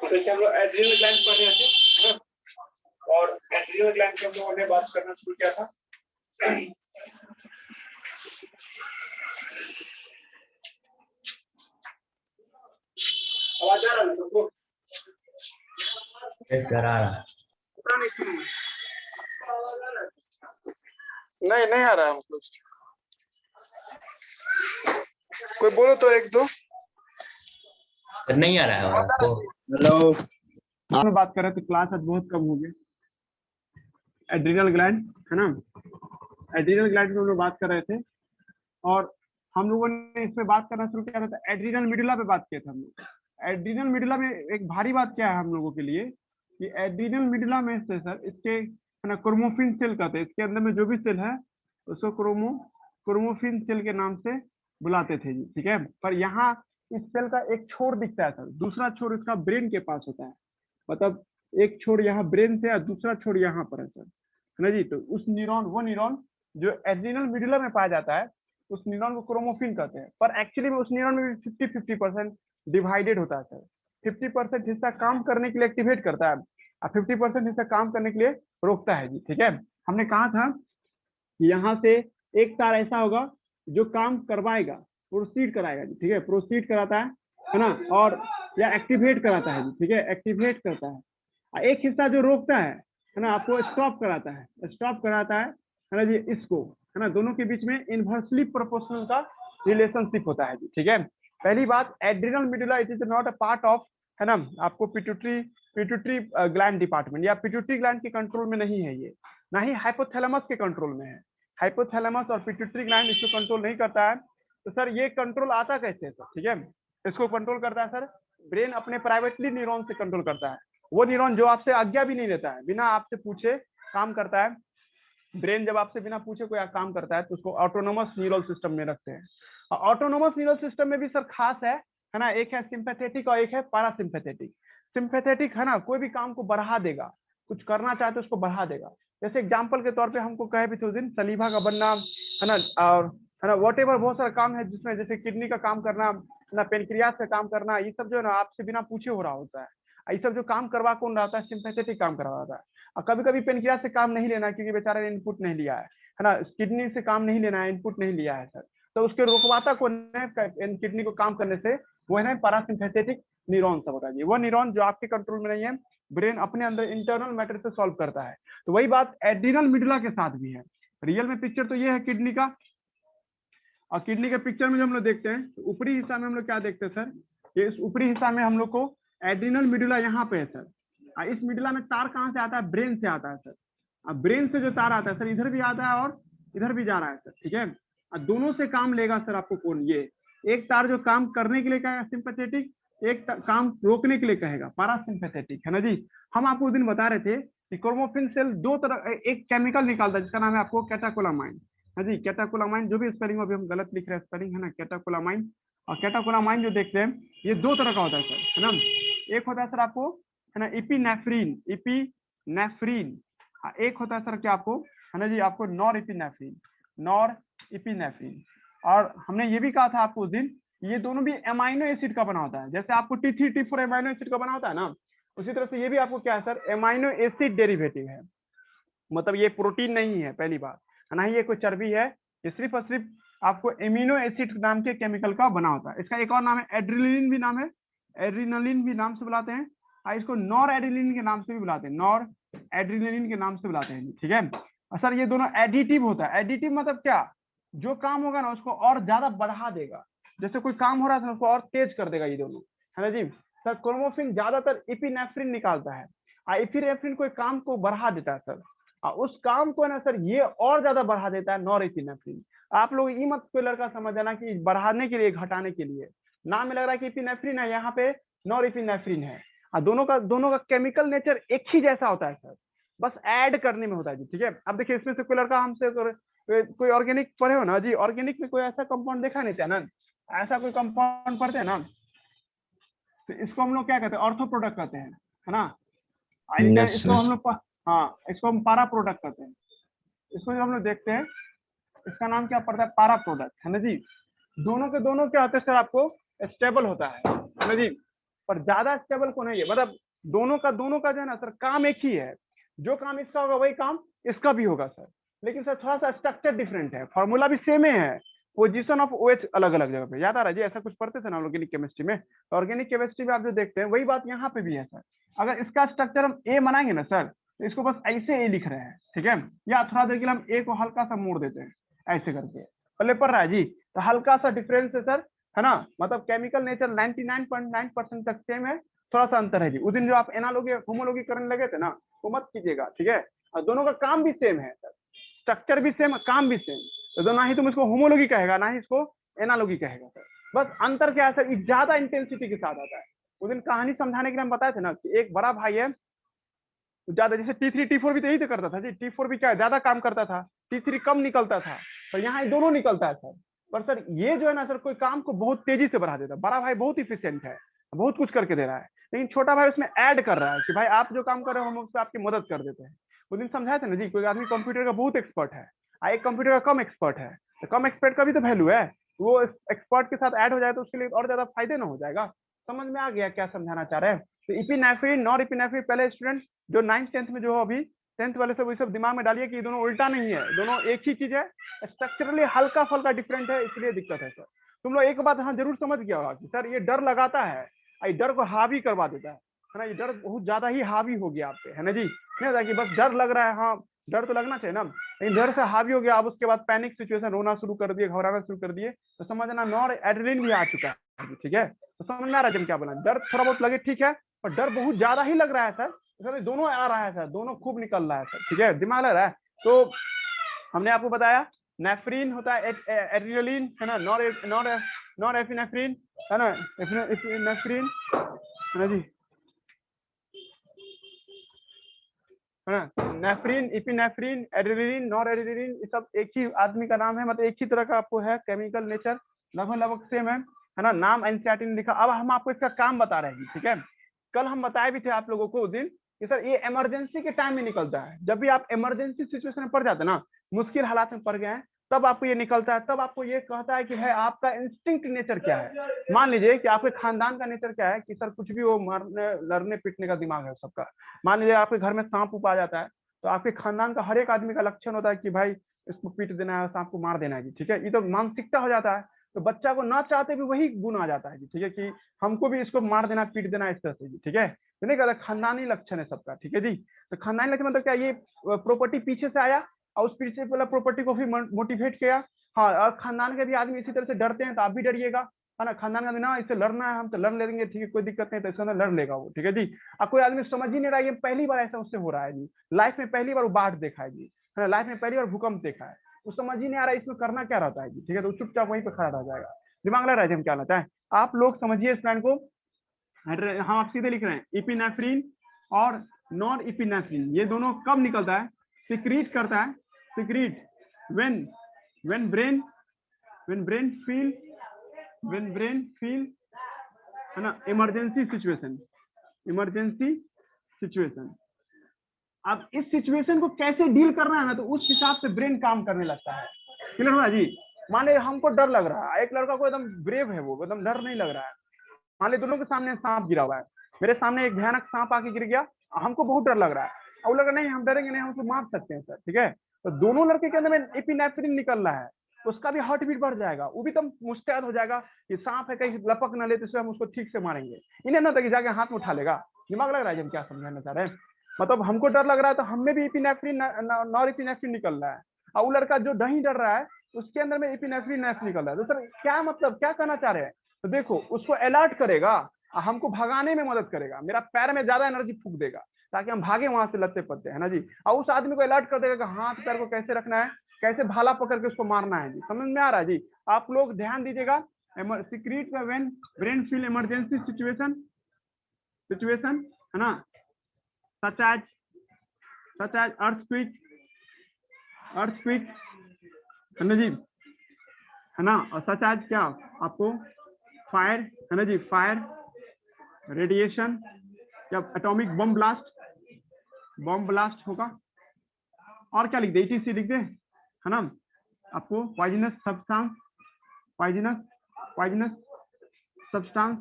जैसे हम लोग एड्रिनल ग्लैंड पढ़ रहे थे, है ना, और एड्रिनल ग्लैंड के हम लोगों ने बात करना शुरू किया था। आवाज आ रहा है सबको? यस सर, आ रहा है। नहीं आ रहा है हमको। कोई बोलो तो एक दो। सर नहीं आ रहा है आपको? हेलो, हम बात कर रहे थे, क्लास आज बहुत कम हो गई। एड्रिनल ग्लैंड है ना, एड्रिनल ग्लैंड में हम लोग बात कर रहे थे, और हम लोगों ने इसमें बात करना शुरू किया था एड्रिनल मिडुला पे बात किया था हम लोग। एड्रिनल मिडुला में एक भारी बात क्या है हम लोगों के लिए कि एड्रिनल मिडुला में से सर इसके है ना क्रोमोफिन सेल कहते हैं। इसके अंदर में जो भी सेल है उसको क्रोमोफिन सेल के नाम से बुलाते थे जी, ठीक है। पर यहाँ इस सेल का एक छोर दिखता है सर, दूसरा छोर इसका ब्रेन के पास होता है। मतलब एक छोर यहाँ ब्रेन से और दूसरा छोर यहाँ पर है सर, है ना जी। तो उस न्यूरॉन, वो न्यूरॉन जो एड्रिनल मिडुला में पाया जाता है, उस न्यूरॉन को क्रोमोफिन कहते हैं। पर एक्चुअली में उस न्यूरॉन में 50-50% डिवाइडेड होता है सर। 50% हिस्सा काम करने के लिए एक्टिवेट करता है और 50% हिस्सा काम करने के लिए रोकता है जी, ठीक है। हमने कहा था कि यहाँ से एक तार ऐसा होगा जो काम करवाएगा, प्रोसीड कराएगा जी, ठीक है, प्रोसीड कराता है ना, और या एक्टिवेट कराता है जी, ठीक है, एक्टिवेट करता है। और एक हिस्सा जो रोकता है ना, आपको स्टॉप कराता है, स्टॉप कराता है ना जी। इसको है ना, दोनों के बीच में इनवर्सली प्रोपोर्शनल का रिलेशनशिप होता है जी, ठीक है। पहली बात, adrenal medulla it is not a part of, है ना, आपको पिट्यूटरी ग्लैंड डिपार्टमेंट या पिट्यूटरी ग्लैंड के कंट्रोल में नहीं है ये, ना ही हाइपोथैलेमस के कंट्रोल में है। हाइपोथैलेमस और पिट्यूटरी ग्लैंड इसको कंट्रोल नहीं करता है। तो सर ये कंट्रोल आता कैसे है सर, ठीक है। इसको कंट्रोल करता है सर ब्रेन अपने प्राइवेटली न्यूरॉन से कंट्रोल करता है। वो न्यूरॉन जो आपसे आज्ञा भी नहीं लेता है, बिना आपसे पूछे काम करता है। ब्रेन जब आपसे बिना पूछे कोई काम करता है तो उसको ऑटोनोमस न्यूरल सिस्टम में रखते हैं। और ऑटोनोमस न्यूरल सिस्टम में भी सर खास है ना, एक है सिंपैथेटिक और एक है पैरासिम्पैथेटिक। सिंपैथेटिक है ना, कोई भी काम को बढ़ा देगा, कुछ करना चाहे तो उसको बढ़ा देगा। जैसे एग्जाम्पल के तौर पे हमको कहे भी थे उस दिन, सलीवा का बनना है ना, और है ना वॉट एवर बहुत सारा काम है जिसमें जैसे किडनी का काम करना है ना, पेनक्रियास का काम करना, ये सब जो है ना आपसे बिना पूछे हो रहा होता है। ये सब जो काम करवा कौन रहा होता है, सिंपैथेटिक काम करवा रहा है। और कभी कभी पेनक्रियास से काम नहीं लेना क्योंकि बेचारे ने इनपुट नहीं लिया है ना, किडनी से काम नहीं लेना है, इनपुट नहीं लिया है सर, तो उसके रोकवाता कौन है किडनी को काम करने से, वो है ना पैरासिम्पैथेटिक न्यूरॉन सब होता है। वो न्यूरॉन जो आपके कंट्रोल में नहीं है, ब्रेन अपने अंदर इंटरनल मैटर से सॉल्व करता है। तो वही बात एड्रिनल मिडुला के साथ भी है। रियल में पिक्चर तो ये है किडनी का, और किडनी के पिक्चर में जो हम लोग देखते हैं तो ऊपरी हिस्सा में हम लोग क्या देखते हैं सर, ये इस ऊपरी हिस्सा में हम लोग को एड्रिनल मिडुला यहाँ पे है सर। इस मिडुला में तार कहाँ से आता है, ब्रेन से आता है सर। अब ब्रेन से जो तार आता है सर, इधर भी आता है और इधर भी जा रहा है सर, ठीक है। और दोनों से काम लेगा सर आपको कौन, ये एक तार जो काम करने के लिए कहेगा सिंपैथेटिक, एक काम रोकने के लिए कहेगा पैरासिम्पैथेटिक, है ना जी। हम आपको उस दिन बता रहे थे कि क्रोमोफिन सेल दो तरह, एक केमिकल निकालता है जिसका नाम है आपको कैटाकोलामाइन, है जी। कैटाकोलामाइन, जो भी स्पेलिंग अभी हम गलत लिख रहे हैं स्पेलिंग, है ना, कैटाकोलामाइन। और कैटाकोलामाइन जो देखते हैं ये दो तरह का होता है सर, है ना। एक होता है सर आपको, है ना, इपिनेफ्रीन, इपिनेफ्रीन। एक होता है सर क्या आपको, है ना जी, आपको नॉर इपिनेफ्रीन, नॉर इपिनेफ्रीन। और हमने ये भी कहा था आपको उस दिन, ये दोनों भी एमाइनो एसिड का बना होता है। जैसे आपको T3 T4 एमाइनो एसिड का बना होता है ना, उसी तरह से ये भी आपको क्या है सर, एमाइनो एसिड डेरिवेटिव है। मतलब ये प्रोटीन नहीं है पहली बात, ना ही ये कोई चर्बी है, ये सिर्फ और सिर्फ आपको एमिनो एसिड नाम के केमिकल का बना होता है। इसका एक और नाम है एड्रिनलिन भी नाम है, एड्रिनलिन भी नाम से बुलाते हैं, और इसको नॉर एड्रिनलिन के नाम से भी बुलाते हैं, नॉर एड्रिनलिन के नाम से बुलाते हैं, ठीक है। सर ये दोनों एडिटिव होता है। एडिटिव मतलब क्या, जो काम होगा ना उसको और ज्यादा बढ़ा देगा, जैसे कोई काम हो रहा है उसको और तेज कर देगा, ये दोनों, है ना जी। सर क्रोमोफिन ज्यादातर इपिनेफ्रिन निकालता है, इपिनेफ्रिन कोई काम को बढ़ा देता है सर, उस काम को ना सर ये और ज्यादा बढ़ा देता है नॉर इपिनेफ्रिन। आप लोग ये मत कोई लड़का समझ जाना कि बढ़ाने के लिए घटाने के लिए, नाम में लग रहा है कि इपिनेफ्रिन है, यहाँ पे नॉर इपिनेफ्रिन है। दोनों का केमिकल नेचर एक ही जैसा होता है सर, बस ऐड करने में होता है जी, ठीक है। अब देखिए इसमें से कोई लड़का हमसे कोई ऑर्गेनिक पढ़े हो ना जी, ऑर्गेनिक में कोई ऐसा कंपाउंड देखा नहीं था ना, ऐसा कोई कंपाउंड पढ़ते हैं ना, तो इसको हम लोग क्या कहते हैं, ऑर्थो प्रोडक्ट कहते हैं, है ना। इसको हम लोग हाँ, इसको हम पारा प्रोडक्ट कहते हैं। इसको जो हम लोग देखते हैं इसका नाम क्या पड़ता है, पारा प्रोडक्ट, है ना जी। दोनों के दोनों क्या होते हैं सर, आपको स्टेबल होता है ना जी, पर ज्यादा स्टेबल को नहीं है, मतलब दोनों का जो है ना सर काम एक ही है, जो काम इसका होगा वही काम इसका भी होगा सर, लेकिन सर थोड़ा सा स्ट्रक्चर डिफरेंट है, फॉर्मूला भी सेम ही है, पोजीशन ऑफ OH अलग अलग जगह पे। याद आ रहा है जी, ऐसा कुछ पढ़ते थे ना ऑर्गेनिक केमिस्ट्री में, तो ऑर्गेनिक केमिस्ट्री में आप जो देखते हैं वही बात यहाँ पे भी है सर। अगर इसका स्ट्रक्चर हम ए बनाएंगे ना सर, तो इसको बस ऐसे ए लिख रहे हैं, ठीक है, या थोड़ा देर के लिए हम ए को हल्का सा मोड़ देते हैं ऐसे करके, पहले पढ़ रहा है जी, तो हल्का सा डिफरेंस है सर, है ना, मतलब केमिकल नेचर 99.9% तक सेम है, थोड़ा सा अंतर है जी। उस दिन जो आप एनालॉगी होमोलॉगी करने लगे थे ना, वो मत कीजिएगा, ठीक है, और दोनों का काम भी सेम है सर, स्ट्रक्चर भी सेम, काम भी सेम, तो ना ही तुम इसको होमोलॉगी कहेगा ना ही इसको एनालॉगी कहेगा सर। बस अंतर क्या है सर, ज्यादा इंटेंसिटी के साथ आता है। उस दिन कहानी समझाने के लिए हम बताए थे ना कि एक बड़ा भाई है, ज्यादा, जैसे T3 T4 भी तो यही तो करता था जी, T4 भी क्या ज्यादा काम करता था, T3 कम निकलता था, पर यहाँ दोनों निकलता है सर। पर सर ये जो है ना सर, कोई काम को बहुत तेजी से बढ़ा देता है, बड़ा भाई बहुत इफिशियंट है, बहुत कुछ करके दे रहा है, लेकिन छोटा भाई उसमें ऐड कर रहा है कि भाई आप जो काम कर रहे हो हम उससे आपकी मदद कर देते हैं। उस दिन समझाया था ना जी, कोई आदमी कंप्यूटर का बहुत एक्सपर्ट है, एक कंप्यूटर का कम एक्सपर्ट है, तो कम एक्सपर्ट का भी तो वैल्यू है, वो एक्सपर्ट के साथ ऐड हो जाए तो उसके लिए और ज्यादा फायदे ना हो जाएगा। समझ में आ गया क्या समझाना चाह रहे हैं। तो इपिनेफ्रिन नॉर इपिनेफ्रिन, पहले स्टूडेंट जो 9th 10th में जो हो, अभी 10th वाले सब, सब दिमाग में डालिए कि ये दोनों उल्टा नहीं है, दोनों एक ही चीज है, स्ट्रक्चरली हल्का फल्का डिफरेंट है, इसलिए दिक्कत है सर। तुम लोग एक बात हाँ जरूर समझ गया होगा कि सर ये डर लगाता है, ये डर को हावी करवा देता है ना, ये डर बहुत ज्यादा ही हावी हो गया आप पे, है ना जी, नहीं होता कि बस डर लग रहा है, हाँ डर तो लगना चाहिए ना, लेकिन डर से हावी हो गया, अब उसके बाद पैनिक सिचुएशन, रोना शुरू कर दिए, घबराना शुरू कर दिए, तो समझना नॉर एड्रेनलिन भी आ चुका है, ठीक है, तो समझ में आ रहा है क्या बोला, डर थोड़ा बहुत लगे ठीक है, पर डर बहुत ज्यादा ही लग रहा है सर, सर दोनों आ रहा है सर, दोनों खूब निकल रहा है सर, ठीक है, दिमाग लग रहा है। तो हमने आपको बताया नेफ्रीन होता है एड्रेनलिन, है ना, नॉर एफिनेफ्रिन, है ना, एफिनेफ्रिन, है ना जी, है ना, नेफ्रीन, इपिनेफ्रिन, एड्रेनलिन, नॉर एड्रेनलिन, ये सब एक ही आदमी का नाम है, मतलब एक ही तरह का आपको है, केमिकल नेचर लगभग सेम है ना, नाम एनसीईआरटी ने लिखा। अब हम आपको इसका काम बता रहे हैं, ठीक है, कल हम बताए भी थे आप लोगों को उस दिन कि सर ये इमरजेंसी के टाइम में निकलता है, जब भी आप इमरजेंसी सिचुएशन में पड़ जाते हैं ना, मुश्किल हालात में पड़ गए हैं, तब आपको ये निकलता है, तब आपको ये कहता है कि है आपका इंस्टिंक्ट नेचर क्या है। मान लीजिए कि आपके खानदान का नेचर क्या है कि सर कुछ भी वो मारने लड़ने पीटने का दिमाग है सबका। मान लीजिए आपके घर में सांप उप आ जाता है, तो आपके खानदान का हर एक आदमी का लक्षण होता है कि भाई इसको पीट देना है, सांप को मार देना है जी, ठीक है, ये तो मानसिकता हो जाता है, तो बच्चा को ना चाहते भी वही गुण आ जाता है जी, ठीक है, कि हमको भी इसको मार देना पीट देना इस तरह से जी, ठीक है, तो नहीं कहता, खानदानी लक्षण है सबका, ठीक है जी। तो खानदानी लक्षण मतलब क्या, ये प्रॉपर्टी पीछे से आया और उस पीछे वाला प्रॉपर्टी को भी मोटिवेट किया, हाँ, और खानदान के भी आदमी इसी तरह से डरते हैं तो आप भी डरिएगा, है ना, खानदान का आदमी ना इससे लड़ना है हम तो लड़ लेंगे, ठीक है, कोई दिक्कत नहीं, तो इसके अंदर लड़ लेगा वो, ठीक है जी। अब कोई आदमी समझ ही नहीं रहा, ये पहली बार ऐसा उससे हो रहा है जी, लाइफ में पहली बार वो बाढ़ देखा है जी, है ना, लाइफ में पहली बार भूकंप देखा है, वो समझ ही नहीं आ रहा है इसमें करना क्या रहता है जी, ठीक है, तो चुपचाप वहीं पे खड़ा रह जाएगा। दिमाग लग रहा है हम क्या चाहें, आप लोग समझिए इस प्लान को, हम आप सीधे लिख रहे हैं इपिनेफ्रिन और नॉन इपिनेफ्रिन, ये दोनों कब निकलता है, सिक्रीट करता है, सिक्रीट when brain feel, है ना, इमरजेंसी सिचुएशन। अब इस सिचुएशन को कैसे डील करना है ना, तो उस हिसाब से ब्रेन काम करने लगता है, क्लियर हुआ जी। मान लीजिए हमको डर लग रहा है, एक लड़का को एकदम ब्रेव है, वो एकदम डर नहीं लग रहा है, मान लीजिए दोनों के सामने सांप गिरा हुआ है, मेरे सामने एक भयानक सांप आके गिर गया, हमको बहुत डर लग रहा है, और लगा नहीं हम डरेंगे नहीं, हम उसको मार सकते हैं सर, ठीक है, तो दोनों लड़के के अंदर में एपिनेफ्रिन निकल रहा है, उसका भी हार्ट बीट बढ़ जाएगा, वो भी एकदम मुस्तैद हो जाएगा कि सांप है कहीं लपक न ले तो हम उसको ठीक से मारेंगे, इन्हें ना तक जाके हाथ में उठा लेगा। दिमाग लग रहा है हम क्या समझाना चाह रहे हैं, मतलब हमको डर लग रहा है तो हमें भी एपिनेफ्रिन नॉर एपिनेफ्रिन निकल रहा है, और वो लड़का जो नहीं डर रहा है उसके अंदर में एपिनेफ्रिन निकल रहा है, तो सर क्या मतलब क्या कहना चाह रहे हैं, तो देखो उसको अलर्ट करेगा, हमको भगाने में मदद करेगा, मेरा पैर में ज्यादा एनर्जी फूक देगा ताकि हम भागे वहां से लत्ते पत्ते, है ना जी, और उस आदमी को अलर्ट कर देगा कि हाथ पैर को कैसे रखना है, कैसे भाला पकड़ के उसको मारना है जी, समझ में आ रहा है जी। आप लोग ध्यान दीजिएगा, सीक्रेट में when brain feel emergency situation, है ना, सच एज अर्थक्वेक, है ना जी, है ना, और सच एज क्या आपको फायर, है ना जी, फायर, रेडिएशन, जब एटॉमिक बम ब्लास्ट होगा, और क्या लिख दे, ETC लिख दे, है ना, आपको पॉइजनस सब्सटेंस, पॉइजनस सब्सटेंस,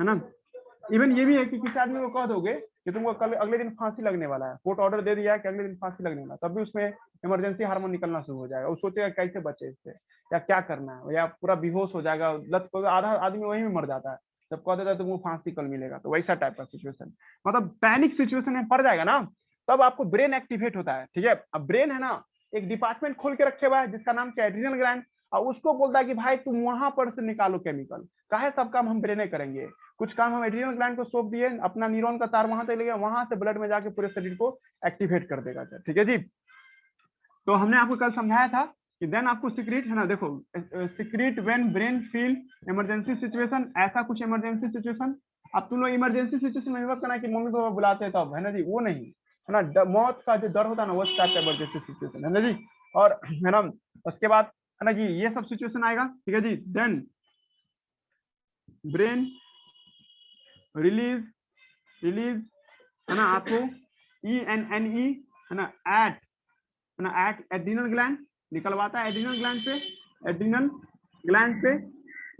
है ना। इवन ये भी है कि किसी आदमी को कह दोगे कि तुमको कल अगले दिन फांसी लगने वाला है, कोर्ट ऑर्डर दे दिया है कि अगले दिन फांसी लगने वाला है, तब भी उसमें इमरजेंसी हार्मोन निकलना शुरू हो जाएगा। वो सोचेगा कैसे बचे इससे, या क्या करना है, या पूरा बेहोश हो जाएगा, लत आधा आदमी वहीं में मर जाता है जब कह देता है तुमको फांसी कल मिलेगा। तो वैसा टाइप का सिचुएशन, मतलब पैनिक सिचुएशन में पड़ जाएगा ना, तब आपको ब्रेन एक्टिवेट होता है। ठीक है, अब ब्रेन है ना एक डिपार्टमेंट खोल के रखे हुआ है जिसका नाम क्या है एड्रिनल ग्लैंड, और उसको बोलता है कि भाई तुम वहां पर से निकालो केमिकल, काहे सब काम हम ब्रेन करेंगे, कुछ काम हम एड्रिनल ग्लैंड को सौंप दिए, अपना न्यूरॉन का तार वहां तक ले गया, वहां से ब्लड में जाके पूरे शरीर को एक्टिवेट कर देगा। ठीक है जी, तो हमने आपको कल समझाया था कि देन आपको सीक्रेट है ना, देखो secret when brain feel emergency situation, ऐसा कुछ इमरजेंसी सिचुएशन। अब तुम लोग इमरजेंसी सिचुएशन में मत करना कि मम्मी को बुलाते हैं तब, है ना जी, वो नहीं, है ना, मौत का जो डर होता है ना वो टाइप का इमरजेंसी सिचुएशन, है ना जी। और है ना उसके बाद है ना जी ये सब सिचुएशन आएगा। ठीक है जी, देन ब्रेन रिलीज, रिलीज है ना आपको ENNE है ना एट एड्रिनल ग्लैंड निकलवाता है, एड्रिनल ग्लैंड से, एड्रिनल ग्लैंड से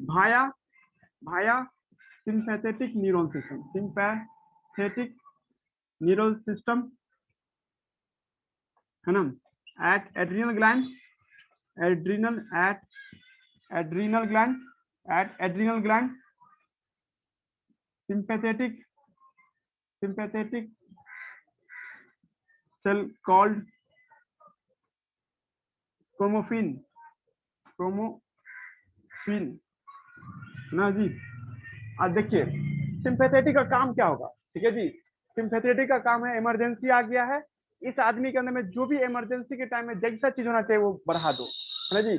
भाया भाया sympathetic neural system, sympathetic neural system, है ना, at adrenal gland, adrenal at adrenal gland, at adrenal gland sympathetic cell called chromophene ना जी। अब देखिए सिंपैथेटिक का काम क्या होगा। ठीक है जी, सिंपैथेटिक का काम है इमरजेंसी आ गया है, इस आदमी के अंदर में जो भी इमरजेंसी के टाइम में जैसा चीज होना चाहिए वो बढ़ा दो, है ना जी।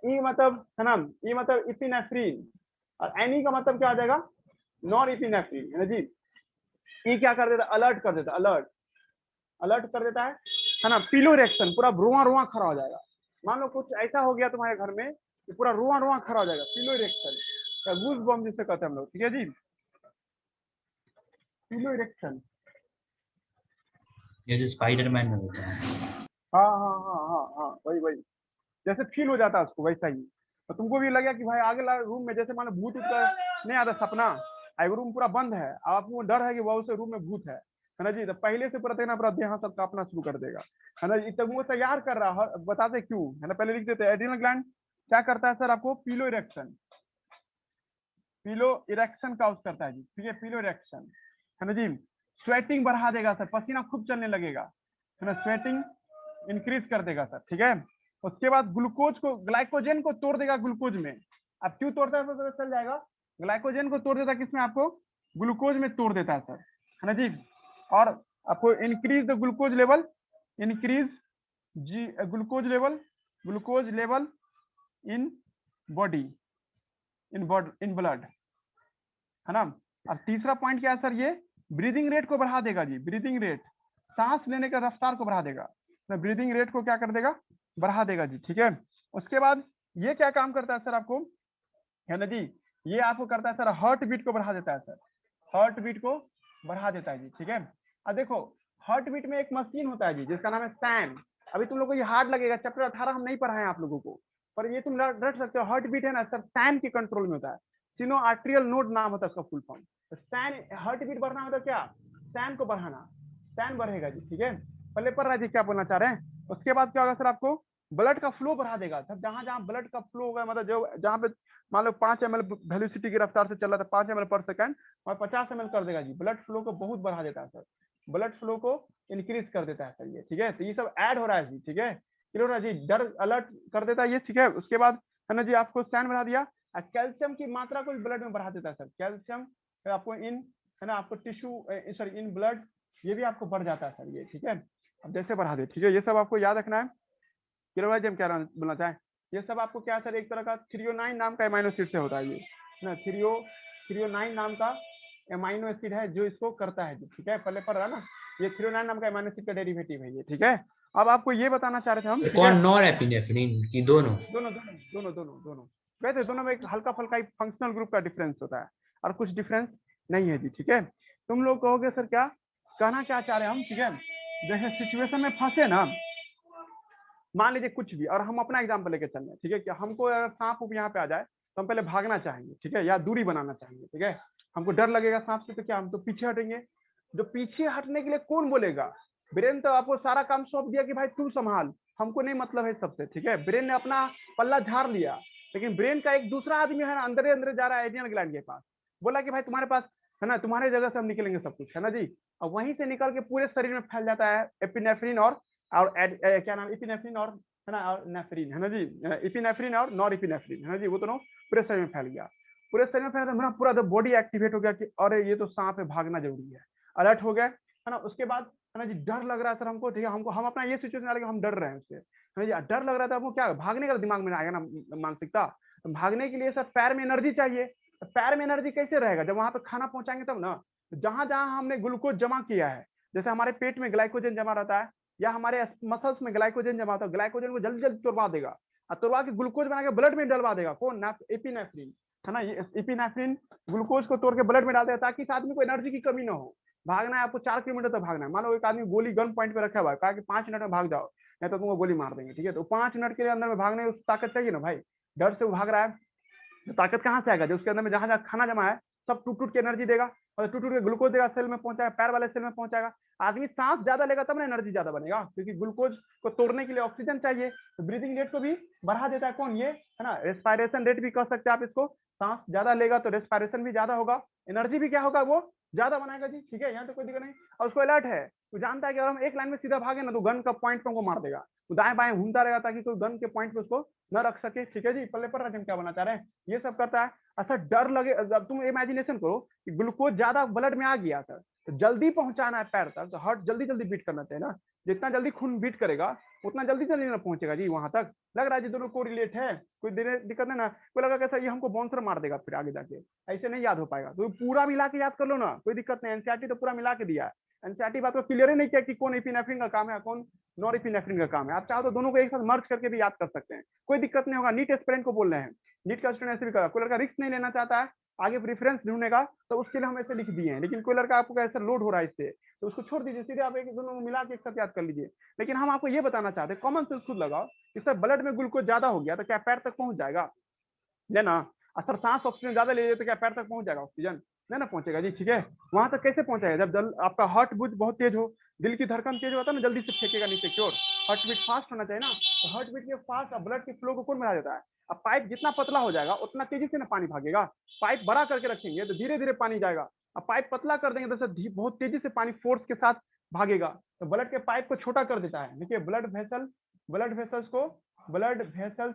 ई मतलब है ना, ई मतलब इपिनेफ्रिन, और एनी का मतलब क्या आ जाएगा, नॉर इपिनेफ्रिन, है ना जी। ई क्या कर देता, अलर्ट कर देता, अलर्ट कर देता है ना। पीलो रिएक्शन, पूरा रुआ रुआ खड़ा हो जाएगा। मान लो कुछ ऐसा हो गया तुम्हारे घर में कि पूरा रुआ रुआ खड़ा हो जाएगा, पीलो रिएक्शन या गूज बम जिसे कहते हैं हम लोग। ठीक है जी, पीलो रिएक्शन, ये जो स्पाइडरमैन में होता है। हाँ हाँ हाँ हाँ हाँ, वही वही, जैसे फील हो जाता है उसको वैसा ही। तो तुमको भी लगे कि भाई आगे रूम में जैसे मान लो भूत का नहीं आता सपना, एक रूम पूरा बंद है, आपको डर है कि बहुत से रूम में भूत है ना जी, तो पहले से पूरा देखना पूरा देह सब कांपना शुरू कर देगा, है ना जी। तो वो तैयार कर रहा है, बताते क्यों, है ना, पहले लिख देते हैं। एड्रिनल ग्लैंड क्या करता है सर, आपको पीलो इरेक्शन, पीलो इरेक्शन काउज करता है जी। ठीक है, पीलो इरेक्शन, है ना जी। स्वेटिंग बढ़ा देगा सर, पसीना खूब चलने लगेगा, है ना, स्वेटिंग इंक्रीज कर देगा सर। ठीक है, उसके बाद ग्लूकोज को, ग्लाइकोजन को तोड़ देगा ग्लूकोज में। अब क्यों तोड़ता है सर, चल जाएगा, ग्लाइकोजन को तोड़ देता है किसमें, आपको ग्लूकोज में तोड़ देता है सर, है ना जी। और आपको increase the glucose level, increase the glucose level in body, in blood, है ना। अब तीसरा पॉइंट क्या है सर, ये ब्रीदिंग रेट को बढ़ा देगा जी, ब्रीदिंग रेट, सांस लेने का रफ्तार को बढ़ा देगा, ब्रीदिंग रेट को क्या कर देगा, बढ़ा देगा जी। ठीक है, उसके बाद ये क्या काम करता है सर आपको, है ना जी, ये आपको करता है सर हार्ट बीट को बढ़ा देता है सर, हार्ट बीट को बढ़ा देता है जी। ठीक है, अब देखो हार्ट बीट में एक मशीन होता है जी जिसका नाम है सैन। अभी तुम लोग को ये हार्ड लगेगा, चैप्टर 18 हम नहीं पढ़ाए आप लोगों को, पर ये तुम रट सकते हो। हार्ट बीट है ना सर सैन के कंट्रोल में होता है, सिनो आर्ट्रियल नोड नाम होता है उसका फुल फॉर्म। तो सैन, हार्ट बीट बढ़ना मतलब क्या, सैन को बढ़ाना, सैन बढ़ेगा जी। ठीक है, पहले पढ़ रहा जी क्या बोलना चाह रहे हैं। उसके बाद क्या होगा सर, आपको ब्लड का फ्लो बढ़ा देगा सर, जहां जहां ब्लड का फ्लो होगा, मतलब जो जहां पे मान लो 5 ml वेलोसिटी की रफ्तार से चल रहा था 5 ml पर सेकंड, और 50 ml कर देगा जी। ब्लड फ्लो को बहुत बढ़ा देता है सर, ब्लड फ्लो को इंक्रीज कर देता है सर ये। ठीक है, तो ये सब ऐड हो रहा है जी। ठीक है, क्लियर हो रहा है जी, डर अलर्ट कर देता है ये। ठीक है, उसके बाद है ना जी आपको स्टैंड बढ़ा दिया, कैल्शियम की मात्रा को ब्लड में बढ़ा देता है सर, कैल्शियम आपको इन, है ना, आपको टिश्यू सॉरी इन ब्लड, ये भी आपको बढ़ जाता है सर ये। ठीक है, अब जैसे बढ़ा दे। ठीक है, ये सब आपको याद रखना है। क्लियर है जी, हम क्या बोलना चाहें, ये सब आपको क्या सर, एक तरह का थ्रियोनाइन नाम का एमाइनो एसिड से होता है ये ना, थ्रियोनाइन नाम का एमाइनो एसिड है जो इसको करता है जी। ठीक है, पहले पढ़ रहा ना, ये थ्रियोनाइन नाम का एमाइनो एसिड का डेरिवेटिव है ये। ठीक है, अब आपको ये बताना चाह रहे थे हम, कौन नॉर एपिनेफ्रिन की दोनों? दोनों दोनों दोनों दोनों दोनों वैसे दोनों में एक हल्का फल्का फंक्शनल ग्रुप का डिफरेंस होता है और कुछ डिफरेंस नहीं है जी। ठीक है, तुम लोग कहोगे सर क्या कहना क्या चाह रहे हैं हम। ठीक है, जैसे सिचुएशन में फंसे ना, मान लीजिए कुछ भी, और हम अपना एग्जाम्पल लेके चल रहे हैं, ठीक है, कि हमको अगर सांप यहाँ पे आ जाए तो हम पहले भागना चाहेंगे, ठीक है, या दूरी बनाना चाहेंगे, ठीक है, हमको डर लगेगा सांप से, तो क्या हम तो पीछे हटेंगे। जो पीछे हटने के लिए कौन बोलेगा? ब्रेन तो आपको सारा काम सौंप दिया कि भाई तू संभाल, हमको नहीं मतलब है सबसे, ठीक है, ब्रेन ने अपना पल्ला झाड़ लिया। लेकिन ब्रेन का एक दूसरा आदमी है ना, अंदर ही अंदर जा रहा है एड्रिनल ग्लैंड के पास, बोला कि भाई तुम्हारे पास है ना, तुम्हारे जगह से हम निकलेंगे सब कुछ, है ना जी। और वहीं से निकल के पूरे शरीर में फैल जाता है एपिनेफ्रिन और क्या नाम, एपिनेफ्रिन और है ना, और नेफ्रिन, है ना जी, एपिनेफ्रिन और नॉर एपिनेफ्रिन, है ना जी, वो दोनों पूरे शरीर में फैल गया। पूरे शरीर में फैल मेरा पूरा बॉडी एक्टिवेट हो गया कि अरे ये तो सांप है, भागना जरूरी है, अलर्ट हो गए, है ना। उसके बाद है ना जी, डर लग रहा है सर हमको, ठीक है, हमको हम अपना ये सिचुएशन आ रहा है कि हम डर रहे हैं उससे, है ना जी, डर लग रहा था हमको, क्या भागने का दिमाग में आएगा ना, मानसिकता। तो भागने के लिए सर पैर में एनर्जी चाहिए। तो पैर में एनर्जी कैसे रहेगा? जब वहां पे खाना पहुंचाएंगे तब ना। जहां जहां हमने ग्लूकोज जमा किया है, जैसे हमारे पेट में ग्लाइकोजन जमा रहता है, या हमारे मसल्स में ग्लाइकोजन जमा होता है, ग्लाइकोजन को जल्दी जल्दी तोड़वा देगा, और तोड़वा के ग्लूकोज बना के ब्लड में डलवा देगा, कौन? एपिनेफ्रिन, है ना। ये एपिनेफ्रिन ग्लूकोज को तोड़ के ब्लड में डाल देगा ताकि इस आदमी को एनर्जी की कमी ना हो। भागना है आपको 4 किलोमीटर तक भागना है, मान लो एक आदमी गोली गन पॉइंट पे रखा हुआ है, कहा कि 5 मिनट में भाग जाओ नहीं तो तुमको गोली मार देंगे, ठीक है, तो 5 मिनट के लिए अंदर में भागने में ताकत चाहिए ना भाई। डर से वो भाग रहा है, तो ताकत कहाँ से आएगा? जो उसके अंदर में जहां जहां खाना जमा है सब टूट टूट के एनर्जी देगा, और टूट टूट के ग्लूकोज देगा, सेल में पहुंचाएगा, पैर वाले सेल में पहुंचाएगा। आदमी सांस ज्यादा लेगा तब ना एनर्जी ज्यादा बनेगा, क्योंकि ग्लूकोज को तोड़ने के लिए ऑक्सीजन चाहिए। तो ब्रीदिंग रेट को भी बढ़ा देता है कौन? ये, है ना, रेस्पायरेशन रेट भी कह सकते हैं आप इसको। सांस ज्यादा लेगा तो रेस्पायरेशन भी ज्यादा होगा, एनर्जी भी क्या होगा, वो ज्यादा बनाएगा जी, ठीक है, यहाँ तो कोई दिक्कत नहीं। और उसको अलर्ट है, वो जानता है कि अगर हम एक लाइन में सीधा भागे ना तो गन का पॉइंट पे हमको मार देगा, वो दाएं बाएं घूमता रहेगा ताकि कोई गन के पॉइंट पे उसको न रख सके, ठीक है जी। पल्ले पर हम क्या बना चाह रहे हैं, ये सब करता है। अच्छा डर लगे, अब तुम इमेजिनेशन करो कि ग्लूकोज ज्यादा ब्लड में आ गया सर, तो जल्दी पहुंचाना है पैर तक, तो हार्ट जल्दी जल्दी बीट करना चाहिए ना। जितना जल्दी खून बीट करेगा उतना जल्दी जल्दी ना पहुंचेगा जी वहां तक। लग रहा है जी दोनों को रिलेट है, कोई दिक्कत नहीं ना? कोई लगा कैसा ये हमको बाउंसर मार देगा फिर आगे जाके, ऐसे नहीं याद हो पाएगा, तो पूरा मिला के याद कर लो ना, कोई दिक्कत नहीं। एनसीईआरटी तो पूरा मिला के दिया है, एनसीईआरटी बात को क्लियर ही नहीं किया कि कौन एपिनेफ्रिन का काम है, कौन नॉर एपिनेफ्रिन का काम है। आप चाहो तो दोनों को एक साथ मर्ज करके भी याद कर सकते हैं, कोई दिक्कत नहीं होगा। नीट एस्पिरेंट को बोल रहे हैं, नीट का स्टूडेंट ऐसे भी करा, कोई लड़का रिस्क नहीं लेना चाहता है आगे रेफरेंस ढूंढने का, तो उसके लिए हम ऐसे लिख दिए हैं। लेकिन कोई लड़का आपको ऐसा लोड हो रहा है इससे, तो उसको छोड़ दीजिए, सीधे आप एक दोनों को मिला के एक साथ याद कर लीजिए। लेकिन हम आपको ये बताना चाहते हैं, कॉमन सेंस खुद लगाओ कि सर ब्लड में ग्लूकोज ज्यादा हो गया तो क्या पैर तक पहुंच जाएगा? है ना। सर सांस ऑक्सीजन ज्यादा ले तो क्या पैर तक पहुंच जाएगा ऑक्सीजन? नहीं ना पहुंचेगा जी, ठीक है। वहां तक कैसे पहुंचाएगा? जब जल आपका हार्ट बीट बहुत तेज हो, दिल की धड़कन तेज होता है ना, जल्दी से फेंकेगा नीचे की ओर। हार्ट बीट फास्ट होना चाहिए ना, तो हार्ट बीट के फास्ट ब्लड के फ्लो को कौन बढ़ा देता है? अब पाइप जितना पतला हो जाएगा उतना तेजी से ना पानी भागेगा। पाइप बड़ा करके रखेंगे तो धीरे धीरे पानी जाएगा, अब पाइप पतला कर देंगे तो बहुत तेजी से पानी फोर्स के साथ भागेगा। तो ब्लड के पाइप को छोटा कर देता है, देखिए ब्लड वेसल्स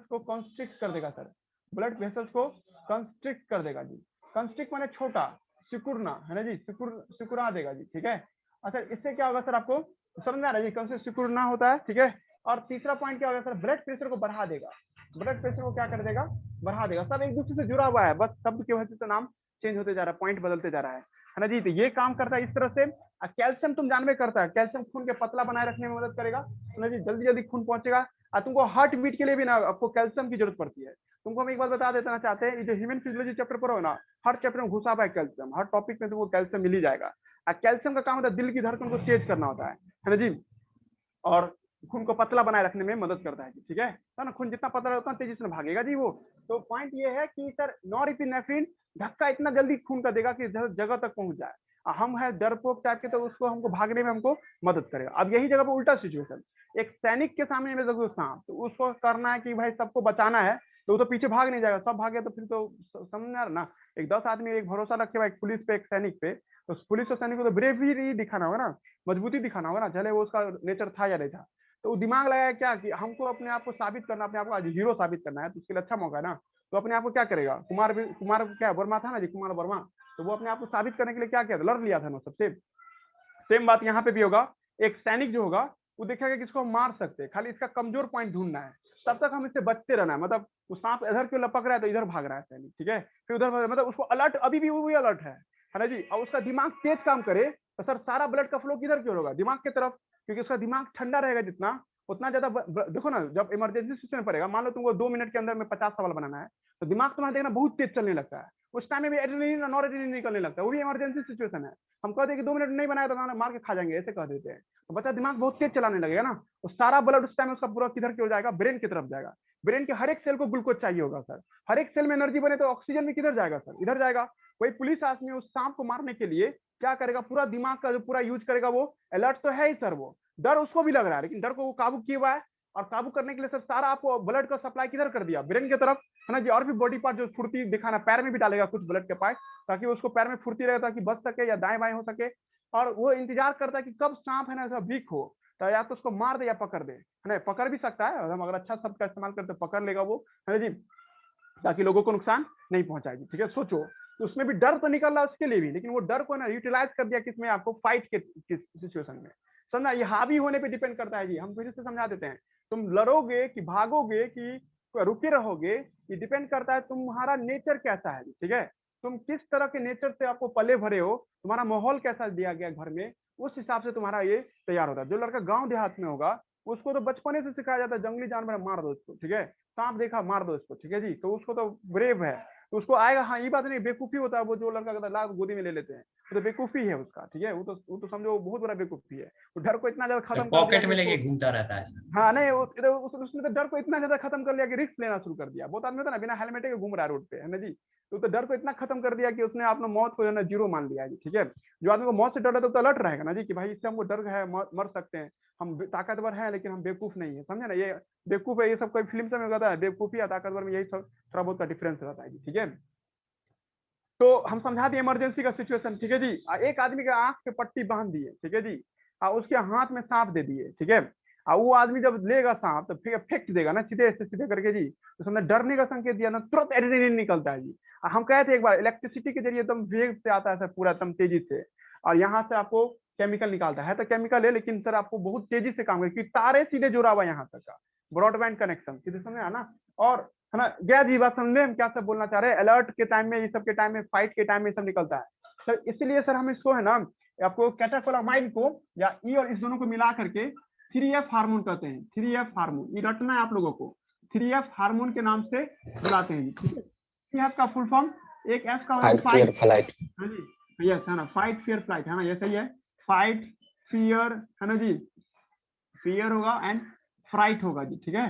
को कॉन्स्ट्रिक्ट कर देगा सर, ब्लड वेसल्स को कंस्ट्रिक्ट कर देगा जी। कंस्ट्रिक्ट माने छोटा, सिकुड़ना, है ना जी, सिकुड़ा देगा जी, ठीक है। अच्छा इससे क्या होगा सर, आपको समझ में आ रहा है जी, कौन से सिकुड़ना होता है, ठीक है। और तीसरा पॉइंट क्या होगा सर, ब्लड प्रेशर को बढ़ा देगा। ब्लड प्रेशर को क्या कर देगा? बढ़ा देगा। सब एक दूसरे से जुड़ा हुआ है, बस शब्द की वजह से नाम चेंज होते जा रहा है, पॉइंट बदलते जा रहा है ना जी। तो ये काम करता है इस तरह से। कैल्शियम तुम जानवे करता है, कैल्शियम खून के पतला बनाए रखने में मदद करेगा, ना जी, जल्दी जल्दी खून पहुंचेगा। और तुमको हार्ट बीट के लिए भी ना आपको कैल्शियम की जरूरत पड़ती है। तुमको हम एक बात बता देना चाहते हैं, ये जो ह्यूमन फिजियोलॉजी चैप्टर पढ़ो ना, हर चैप्टर में घुसा हुआ है कैल्शियम, हर टॉपिक में तुमको कैल्शियम मिल ही जाएगा। और कैल्शियम का काम होता है दिल की धड़कन को तेज करना होता है ना जी, और खून को पतला बनाए रखने में मदद करता है, ठीक है ना। खून जितना पतला उतना तेजी से भागेगा जी वो। तो पॉइंट ये है कि सर नॉरएपिनेफ्रिन धक्का इतना जल्दी खून का देगा कि जगह तक पहुंच जाए। हम है डरपोक टाइप के, तो उसको हमको भागने में हमको मदद करेगा। अब यही जगह पर उल्टा सिचुएशन, एक सैनिक के सामने में देखो सांप, तो उसको करना है कि भाई सबको बचाना है, तो वो तो पीछे भाग नहीं जाएगा, सब भागे तो फिर तो समझ आ ना। एक 10 आदमी एक भरोसा रखे हुआ एक पुलिस पे, एक सैनिक पे, तो पुलिस और सैनिक को तो ब्रेवरी दिखाना होगा ना, मजबूती दिखाना होगा ना, चले वो उसका नेचर था या नहीं था। तो वो दिमाग लगाया क्या कि हमको अपने आप को साबित करना, अपने आप को आज हीरो साबित करना है, तो उसके लिए अच्छा मौका है ना। तो अपने आप को क्या करेगा, कुमार क्या वर्मा था ना जी, कुमार वर्मा, तो वो अपने आप को साबित करने के लिए क्या किया था, लड़ लिया था ना सबसे। सेम बात यहाँ पे भी होगा, एक सैनिक जो होगा वो देखेगा कि इसको हम मार सकते हैं, खाली इसका कमजोर पॉइंट ढूंढना है, तब तक हम इससे बचते रहना है। मतलब वो सांप इधर क्यों लपक रहा है तो इधर भाग रहा है सैनिक, ठीक है, फिर उधर, मतलब उसको अलर्ट, अभी भी वो अलर्ट है ना जी। और उसका दिमाग तेज काम करे तो सर सारा ब्लड का फ्लो किधर क्यों होगा, दिमाग की तरफ, क्योंकि उसका दिमाग ठंडा रहेगा जितना, उतना ज्यादा देखो ना, जब इमरजेंसी सिचुएशन पड़ेगा, मान लो तुमको 2 मिनट के अंदर में 50 सवाल बनाना है, तो दिमाग तुम्हारा देखना बहुत तेज चलने लगता है, उस टाइम में भी एड्रेनलिन और नॉरेड्रेनलिन निकलने लगता है, वो भी इमरजेंसी सिचुएशन है। हम कहते हैं कि 2 मिनट नहीं बनाया तो मार के खा जाएंगे, ऐसे कह देते हैं। तो बच्चा दिमाग बहुत तेज चलाने लगेगा ना, तो सारा ब्लड उस टाइम उसका पूरा किधर की ओर जाएगा, ब्रेन की तरफ जाएगा। ब्रेन के हर एक सेल को ग्लूकोज चाहिए होगा सर, हर एक सेल में एनर्जी बने तो ऑक्सीजन भी किधर जाएगा सर, इधर जाएगा। वही पुलिस आदमी उस सांप को मारने के लिए क्या करेगा, पूरा दिमाग का जो पूरा यूज करेगा, वो अलर्ट तो है ही सर, वो डर उसको भी लग रहा है, लेकिन डर को वो काबू किया हुआ है। और काबू करने के लिए सर सारा आपको ब्लड का सप्लाई किधर कर दिया, ब्रेन की तरफ, है ना जी। और भी बॉडी पार्ट जो फुर्ती दिखाना, पैर में भी डालेगा कुछ ब्लड के पाइप, ताकि उसको पैर में फुर्ती रहे, ताकि बच सके या दाएं बाएं हो सके। और वो इंतजार करता है कि कब सांप है ना ऐसा वीक हो, तो या तो उसको मार दे या पकड़ दे, है ना। पकड़ भी सकता है, और हम अगर अच्छा शब्द का इस्तेमाल करते पकड़ लेगा वो, है ना जी, ताकि लोगों को नुकसान नहीं पहुंचाएगी। ठीक है, सोचो, तो उसमें भी डर तो निकल रहा है उसके लिए भी, लेकिन वो डर को ना यूटिलाइज कर दिया किसमें, आपको फाइट के सिचुएशन में। समझा, ये हावी होने पे डिपेंड करता है जी। हम फिर से समझा देते हैं, तुम लड़ोगे कि भागोगे कि रुके रहोगे, ये डिपेंड करता है तुम्हारा नेचर कैसा है। ठीक है, तुम किस तरह के नेचर से आपको पले भरे हो, तुम्हारा माहौल कैसा दिया गया घर में, उस हिसाब से तुम्हारा ये तैयार होता है। जो लड़का गांव देहात में होगा, उसको तो बचपने से सिखाया जाता है जंगली जानवर मार दो इसको, ठीक है, सांप देखा मार दो इसको, ठीक है जी, तो उसको तो ब्रेव है, तो उसको आएगा। हाँ, ये बात नहीं, बेवकूफी होता है वो, जो लड़का कहता है ला गोदी में ले लेते हैं, तो बेवकूफी है उसका। ठीक है, वो तो समझो बहुत बड़ा बेवकूफी है। वो डर को इतना ज्यादा खत्म कर दिया पॉकेट कि में लेके उसको, घूमता रहता है सर। हाँ नहीं, उसने तो डर को इतना ज्यादा खत्म कर लिया कि रिस्क लेना शुरू कर दिया। बहुत आदमी होता है ना, बिना हेलमेट के घूम रहा है रोड पे, है ना जी, तो डर को इतना खत्म कर दिया कि उसने अपने मौत को जो है जीरो मान लिया जी। ठीक है, जो आदमी को मौत से डर है तो अलर्ट रहेगा ना जी, कि भाई इससे हमको डर है, मर सकते हैं, हम ताकतवर हैं लेकिन हम बेवकूफ नहीं है, समझे ना। ये बेवकूफ है, ये सब कोई फिल्म से में कहता है, बेवकूफी या ताकतवर में यही सब थोड़ा बहुत का डिफरेंस रहता है जी। ठीक है, तो हम समझा दिए इमरजेंसी का सिचुएशन। ठीक है जी, एक आदमी के आंख पे पट्टी बांध दिए, ठीक है जी, उसके हाथ में सांप दे दिए, ठीक है, वो आदमी जब लेगा सांप तो फिर फेंक देगा ना सीधे से सीधे करके जी, तो समझे डरने का संकेत दिया ना, तुरंत एड्रेनलिन निकलता है जी। हम कहे थे एक बार, इलेक्ट्रिसिटी के जरिए एकदम वेग से आता है सर, पूरा एकदम तेजी से, और यहाँ से आपको केमिकल निकालता है तो केमिकल है, लेकिन सर आपको बहुत तेजी से काम करेगा, तारे सीधे जुड़ा हुआ यहाँ तक का ब्रॉडबैंड कनेक्शन, सीधे समझ आना। और है ना, गया जी बात समझे हम क्या सब बोलना चाह रहे हैं। अलर्ट के टाइम में, ये सब के टाइम में, फाइट के टाइम में सब निकलता है सर। इसलिए सर हम इसको है ना, आपको कैटाकोलामाइड को या ई और इस दोनों को मिला करके 3F हार्मोन कहते हैं। 3F हार्मोन, ये रटना है आप लोगों को, 3F हार्मोन के नाम से बुलाते हैं। ठीक है, 3F का फुल फॉर्म, एक F का फाइट फियर फ्लाइट, हाँ जी, यस है ना, फाइट फियर फ्लाइट, है ना, ये सही है। फाइट फियर, है ना जी, फियर होगा एंड फ्राइट होगा जी। ठीक है,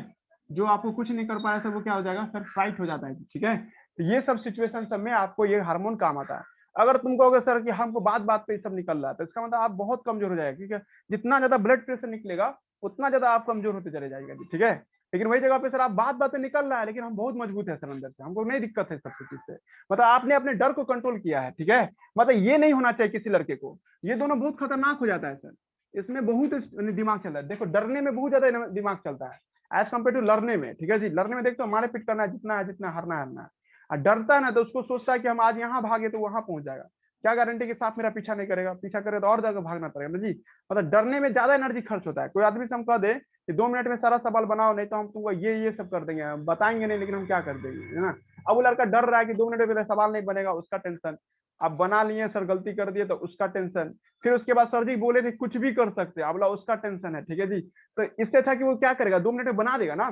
जो आपको कुछ नहीं कर पाया सर वो क्या हो जाएगा सर, फ्राइट हो जाता है जी। ठीक है, तो ये सब सिचुएशन सब में आपको ये हार्मोन काम आता है। अगर तुम कहोगे सर कि हमको बात बात पे सब निकल रहा है, तो इसका मतलब आप बहुत कमजोर हो जाएगा, ठीक है। जितना ज्यादा ब्लड प्रेशर निकलेगा उतना ज्यादा आप कमजोर होते चले जाएगा जी। ठीक है, लेकिन वही जगह पे सर आप बात बात पे निकल रहा है, लेकिन हम बहुत मजबूत है सर अंदर से, हमको नहीं दिक्कत है सब चीज से, मतलब आपने अपने डर को कंट्रोल किया है। ठीक है, मतलब ये नहीं होना चाहिए किसी लड़के को, ये दोनों बहुत खतरनाक हो जाता है सर, इसमें बहुत दिमाग चल रहा है। देखो, डरने में बहुत ज्यादा दिमाग चलता है एज कम्पेयर टू लड़ने में। ठीक है जी, लड़ने में देखते हो मारे पिट करना है, जितना है जितना हरना है। और डरता है ना, तो उसको सोचता है कि हम आज यहाँ भागे तो वहां पहुंच जाएगा, क्या गारंटी के साथ मेरा पीछा नहीं करेगा, पीछा करे तो और जगह भागना पड़ेगा ना जी। मतलब डरने में ज्यादा एनर्जी खर्च होता है। कोई आदमी से हम कह दे कि 2 मिनट में सारा सवाल बनाओ, नहीं तो हम तुमको ये सब कर देंगे, हम बताएंगे नहीं, लेकिन हम क्या कर देंगे, है ना। अब वो लड़का डर रहा है कि 2 मिनट में सवाल नहीं बनेगा, उसका टेंशन। अब बना लिए सर, गलती कर दिए तो उसका टेंशन, फिर उसके बाद सर जी बोले थे कुछ भी कर सकते हैं, अब बोला उसका टेंशन है। ठीक है जी, तो इससे था कि वो क्या करेगा, 2 मिनट में बना देगा ना,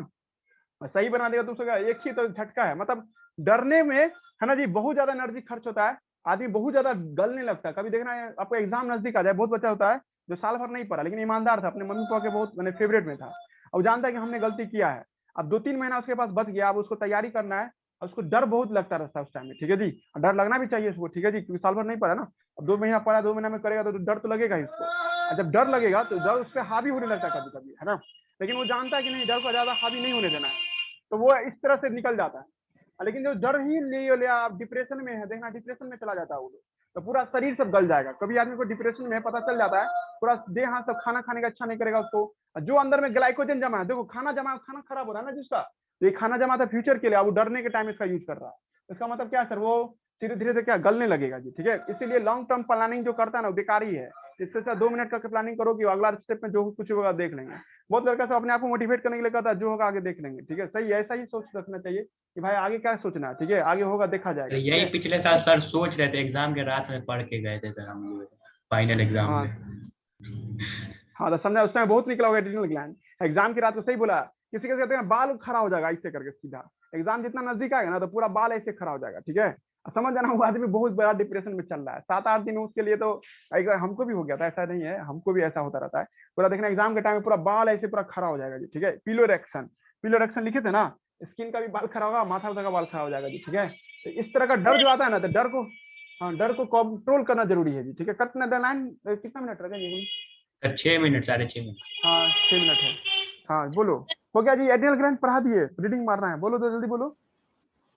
सही बना देगा, तो उसका एक ही तो झटका है। मतलब डरने में, है ना जी, बहुत ज्यादा एनर्जी खर्च होता है, आदमी बहुत ज्यादा गलने लगता है। कभी देखना है आपको, एग्जाम नजदीक आ जाए, बहुत बच्चा होता है जो साल भर नहीं पढ़ा लेकिन ईमानदार था, अपने मम्मी पापा के बहुत मैंने फेवरेट में था, अब जानता है कि हमने गलती किया है। अब 2-3 महीना उसके पास बच गया, अब उसको तैयारी करना है, उसको डर बहुत लगता रहता है उस टाइम में। ठीक है जी, डर लगना भी चाहिए उसको, ठीक है जी, क्योंकि साल भर नहीं पढ़ा ना, अब 2 महीना पढ़ा, 2 महीना में करेगा तो डर तो लगेगा ही उसको। और जब डर लगेगा तो डर उस पर हावी होने लगता है कभी कभी, है ना, लेकिन वो जानता है कि नहीं, डर को ज्यादा हावी नहीं होने देना है, तो वो इस तरह से निकल जाता है। लेकिन जो डर ही ले आप डिप्रेशन में है, देखना डिप्रेशन में चला जाता है वो लोग, तो पूरा शरीर सब गल जाएगा। कभी आदमी को डिप्रेशन में है, पता चल जाता है, पूरा देह हाथ सब, खाना खाने का अच्छा नहीं करेगा उसको, जो अंदर में ग्लाइकोजन जमा है, देखो खाना जमा है, खाना खराब हो रहा है ना जिसका, तो ये खाना जमा था फ्यूचर के लिए, अब वो डरने के टाइम इसका यूज कर रहा है। इसका मतलब क्या है सर, वो धीरे धीरे से क्या गलने लगेगा जी। ठीक है, इसीलिए लॉन्ग टर्म प्लानिंग जो करता है ना, वो बेकार ही है। इससे अच्छा 2 मिनट करके प्लानिंग करो कि अगला स्टेप में जो कुछ होगा देख लेंगे। बहुत लड़का सब अपने आप को मोटिवेट करने के लिए कहता है, जो होगा आगे देख लेंगे। ठीक है, सही, ऐसा ही सोच रखना चाहिए कि भाई आगे क्या सोचना है, ठीक है, आगे होगा देखा जाएगा। यही पिछले साल सर सोच रहे थे, एग्जाम के रात में पढ़ के गए थे सर हम लोग फाइनल एग्जाम हाँ में। हाँ, तो समझा, उस टाइम बहुत निकला होगा एड्रिनल ग्लैंड। एग्जाम की रात को सही बोला, किसी के कहते हैं बाल खड़ा हो जाएगा इससे करके सीधा, एग्जाम जितना नजदीक आएगा ना तो पूरा बाल ऐसे खड़ा हो जाएगा, ठीक है। समझ जाना वो आदमी बहुत बड़ा डिप्रेशन में चल रहा है, 7-8 दिन उसके लिए तो एक बार हमको भी हो गया था, ऐसा नहीं है, हमको भी ऐसा होता रहता है। पूरा देखना एग्जाम के टाइम में पूरा बाल ऐसे पूरा खड़ा हो जाएगा जी, ठीक है। पिलोरेक्शन, पिलोरेक्शन लिखे थे ना, स्किन का भी बाल खड़ा होगा, माथा उधर का बाल खड़ा हो जाएगा जी, ठीक है। तो इस तरह का डर जो आता है ना, तो डर को, हाँ, डर को कंट्रोल करना जरूरी है जी, ठीक है। कितना डेडलाइन, कितना मिनट रह गया जी? 6 मिनट, 6.5 मिनट। हाँ 6 मिनट है। हाँ बोलो, हो गया जी। एड्रिनल ग्लैंड पढ़ा दिए, रीडिंग मारना है, बोलो तो जल्दी बोलो।